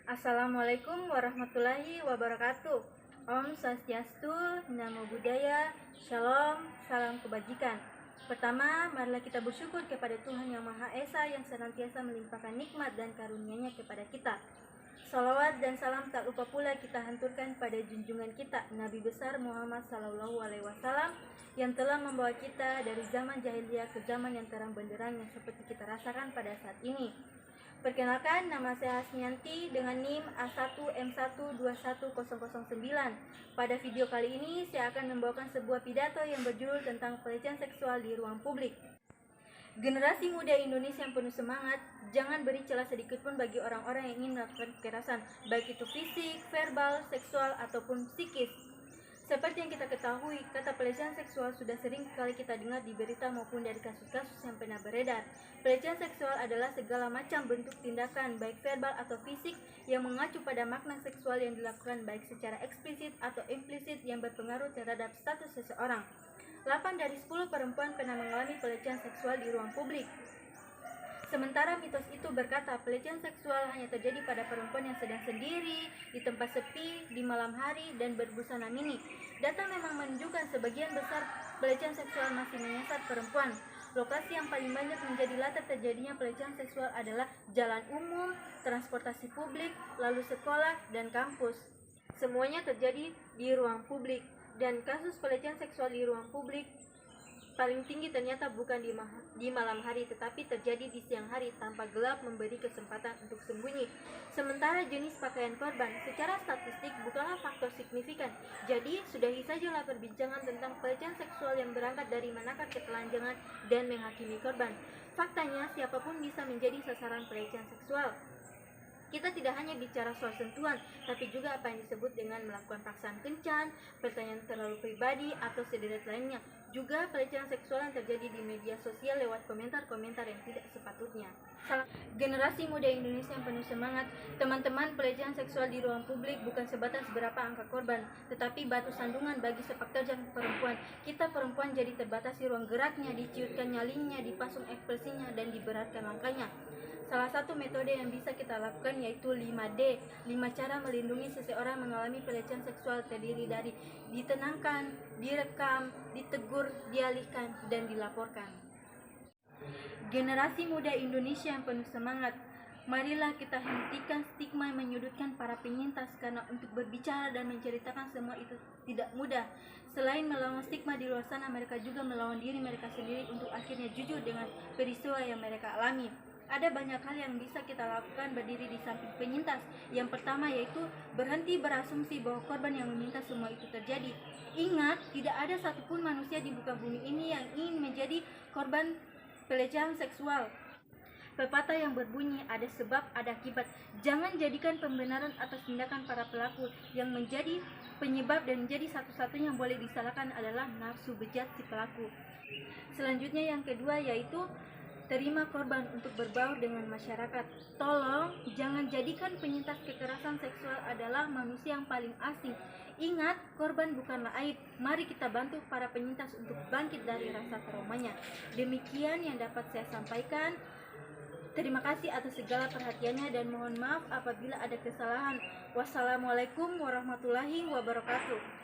Assalamualaikum warahmatullahi wabarakatuh. Om Swastiastu, Namo Buddhaya, Shalom, salam kebajikan. Pertama, marilah kita bersyukur kepada Tuhan Yang Maha Esa yang senantiasa melimpahkan nikmat dan karunia-Nya kepada kita. Salawat dan salam tak lupa pula kita hanturkan pada junjungan kita Nabi besar Muhammad SAW yang telah membawa kita dari zaman jahiliyah ke zaman yang terang benderang yang seperti kita rasakan pada saat ini. Perkenalkan, nama saya Hasmianti dengan NIM A1M121009. Pada video kali ini, saya akan membawakan sebuah pidato yang berjudul tentang pelecehan seksual di ruang publik. Generasi muda Indonesia yang penuh semangat, jangan beri celah sedikit pun bagi orang-orang yang ingin melakukan kekerasan, baik itu fisik, verbal, seksual, ataupun psikis. Seperti yang kita ketahui, kata pelecehan seksual sudah sering kali kita dengar di berita maupun dari kasus-kasus yang pernah beredar. Pelecehan seksual adalah segala macam bentuk tindakan, baik verbal atau fisik, yang mengacu pada makna seksual yang dilakukan baik secara eksplisit atau implisit yang berpengaruh terhadap status seseorang. 8 dari 10 perempuan pernah mengalami pelecehan seksual di ruang publik. Sementara mitos itu berkata pelecehan seksual hanya terjadi pada perempuan yang sedang sendiri, di tempat sepi, di malam hari, dan berbusana mini. Data memang menunjukkan sebagian besar pelecehan seksual masih menyasar perempuan. Lokasi yang paling banyak menjadi latar terjadinya pelecehan seksual adalah jalan umum, transportasi publik, lalu sekolah, dan kampus. Semuanya terjadi di ruang publik, dan kasus pelecehan seksual di ruang publik paling tinggi ternyata bukan di malam hari, tetapi terjadi di siang hari tanpa gelap memberi kesempatan untuk sembunyi. Sementara jenis pakaian korban secara statistik bukanlah faktor signifikan. Jadi, sudahi sajalah perbincangan tentang pelecehan seksual yang berangkat dari manakah ketelanjangan dan menghakimi korban. Faktanya, siapapun bisa menjadi sasaran pelecehan seksual. Kita tidak hanya bicara soal sentuhan, tapi juga apa yang disebut dengan melakukan paksaan kencan, pertanyaan terlalu pribadi, atau sederet lainnya. Juga pelecehan seksual yang terjadi di media sosial lewat komentar-komentar yang tidak sepatutnya. Generasi muda Indonesia yang penuh semangat, teman-teman, pelecehan seksual di ruang publik bukan sebatas berapa angka korban, tetapi batu sandungan bagi sepak terjang perempuan. Kita perempuan jadi terbatasi ruang geraknya, diciutkan nyalinya, dipasung ekspresinya, dan diberatkan langkahnya. Salah satu metode yang bisa kita lakukan yaitu 5D, 5 cara melindungi seseorang mengalami pelecehan seksual terdiri dari ditenangkan, direkam, ditegur, dialihkan, dan dilaporkan. Generasi muda Indonesia yang penuh semangat, marilah kita hentikan stigma yang menyudutkan para penyintas karena untuk berbicara dan menceritakan semua itu tidak mudah. Selain melawan stigma di luar sana, mereka juga melawan diri mereka sendiri untuk akhirnya jujur dengan peristiwa yang mereka alami. Ada banyak hal yang bisa kita lakukan berdiri di samping penyintas. Yang pertama yaitu berhenti berasumsi bahwa korban yang meminta semua itu terjadi. Ingat, tidak ada satupun manusia di muka bumi ini yang ingin menjadi korban pelecehan seksual. Pepatah yang berbunyi ada sebab ada akibat. Jangan jadikan pembenaran atas tindakan para pelaku. Yang menjadi penyebab dan menjadi satu-satunya yang boleh disalahkan adalah nafsu bejat si pelaku. Selanjutnya yang kedua yaitu terima korban untuk berbaur dengan masyarakat. Tolong jangan jadikan penyintas kekerasan seksual adalah manusia yang paling asing. Ingat, korban bukanlah aib. Mari kita bantu para penyintas untuk bangkit dari rasa traumanya. Demikian yang dapat saya sampaikan. Terima kasih atas segala perhatiannya dan mohon maaf apabila ada kesalahan. Wassalamualaikum warahmatullahi wabarakatuh.